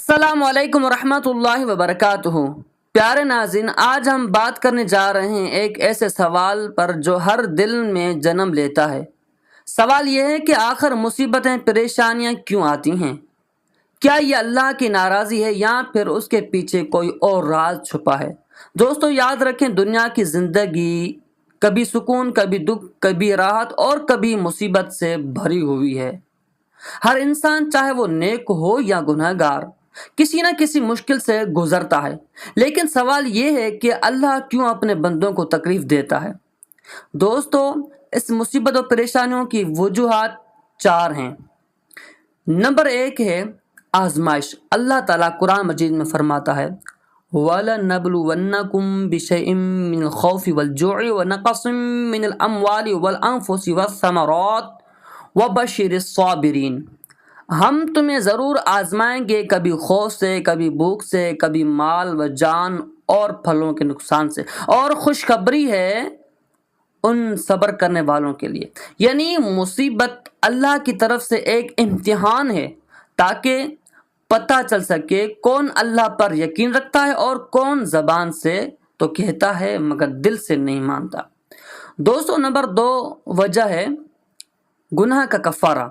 السلام علیکم ورحمۃ اللہ وبرکاتہ۔ پیارے ناظرین، آج ہم بات کرنے جا رہے ہیں ایک ایسے سوال پر جو ہر دل میں جنم لیتا ہے۔ سوال یہ ہے کہ آخر مصیبتیں پریشانیاں کیوں آتی ہیں؟ کیا یہ اللہ کی ناراضی ہے یا پھر اس کے پیچھے کوئی اور راز چھپا ہے؟ دوستو، یاد رکھیں، دنیا کی زندگی کبھی سکون، کبھی دکھ، کبھی راحت اور کبھی مصیبت سے بھری ہوئی ہے۔ ہر انسان، چاہے وہ نیک ہو یا گناہ گار، کسی نہ کسی مشکل سے گزرتا ہے، لیکن سوال یہ ہے کہ اللہ کیوں اپنے بندوں کو تکلیف دیتا ہے؟ دوستو، اس مصیبت اور پریشانیوں کی وجوہات 4 ہیں۔ نمبر 1 ہے آزمائش۔ اللہ تعالیٰ قرآن مجید میں فرماتا ہے وَلَنَبْلُوَنَّكُمْ بِشَيْءٍ مِّنَ الْخَوْفِ وَالْجُوعِ وَنَقْصٍ مِّنَ الْأَمْوَالِ وَالْأَنفُسِ وَالثَّمَرَاتِ وَبَشِّرِ الصَّابِرِينَ۔ ہم تمہیں ضرور آزمائیں گے، کبھی خوف سے، کبھی بھوک سے، کبھی مال و جان اور پھلوں کے نقصان سے، اور خوشخبری ہے ان صبر کرنے والوں کے لیے۔ یعنی مصیبت اللہ کی طرف سے ایک امتحان ہے، تاکہ پتہ چل سکے کون اللہ پر یقین رکھتا ہے اور کون زبان سے تو کہتا ہے مگر دل سے نہیں مانتا۔ دوستو، نمبر 2 وجہ ہے گناہ کا کفارہ۔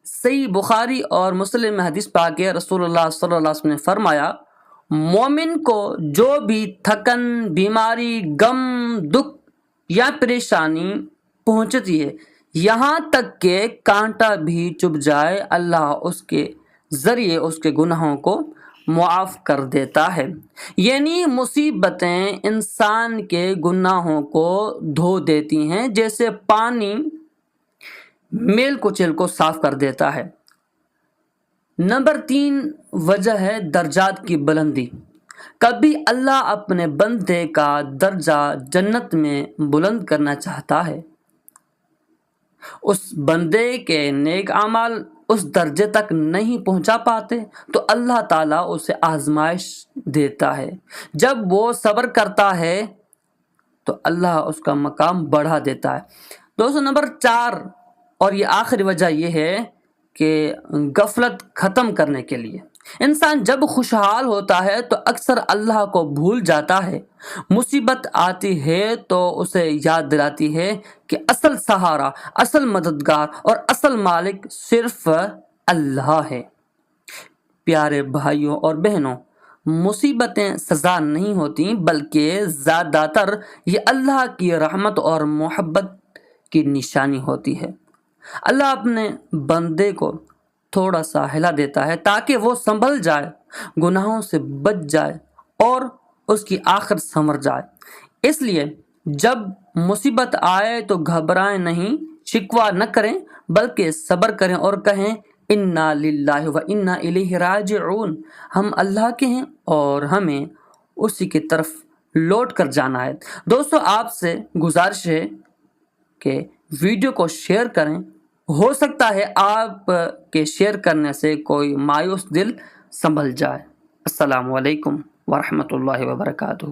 صحیح بخاری اور مسلم میں حدیث پاک ہے، رسول اللہ صلی اللہ علیہ وسلم نے فرمایا، مومن کو جو بھی تھکن، بیماری، غم، دکھ یا پریشانی پہنچتی ہے، یہاں تک کہ کانٹا بھی چبھ جائے، اللہ اس کے ذریعے اس کے گناہوں کو معاف کر دیتا ہے۔ یعنی مصیبتیں انسان کے گناہوں کو دھو دیتی ہیں، جیسے پانی میل کچیل کو صاف کر دیتا ہے۔ نمبر 3 وجہ ہے درجات کی بلندی۔ کبھی اللہ اپنے بندے کا درجہ جنت میں بلند کرنا چاہتا ہے۔ اس بندے کے نیک اعمال اس درجے تک نہیں پہنچا پاتے تو اللہ تعالیٰ اسے آزمائش دیتا ہے۔ جب وہ صبر کرتا ہے تو اللہ اس کا مقام بڑھا دیتا ہے۔ دوستو، نمبر 4 اور یہ آخری وجہ یہ ہے کہ غفلت ختم کرنے کے لیے۔ انسان جب خوشحال ہوتا ہے تو اکثر اللہ کو بھول جاتا ہے۔ مصیبت آتی ہے تو اسے یاد دلاتی ہے کہ اصل سہارا، اصل مددگار اور اصل مالک صرف اللہ ہے۔ پیارے بھائیوں اور بہنوں، مصیبتیں سزا نہیں ہوتی، بلکہ زیادہ تر یہ اللہ کی رحمت اور محبت کی نشانی ہوتی ہے۔ اللہ اپنے بندے کو تھوڑا سا ہلا دیتا ہے تاکہ وہ سنبھل جائے، گناہوں سے بچ جائے اور اس کی آخرت سنور جائے۔ اس لیے جب مصیبت آئے تو گھبرائیں نہیں، شکوہ نہ کریں، بلکہ صبر کریں اور کہیں انا للہ و انا الیہ راجعون۔ ہم اللہ کے ہیں اور ہمیں اسی کی طرف لوٹ کر جانا ہے۔ دوستو، آپ سے گزارش ہے کہ ویڈیو کو شیئر کریں۔ ہو سکتا ہے آپ کے شیئر کرنے سے کوئی مایوس دل سنبھل جائے۔ السلام علیکم ورحمۃ اللہ وبرکاتہ۔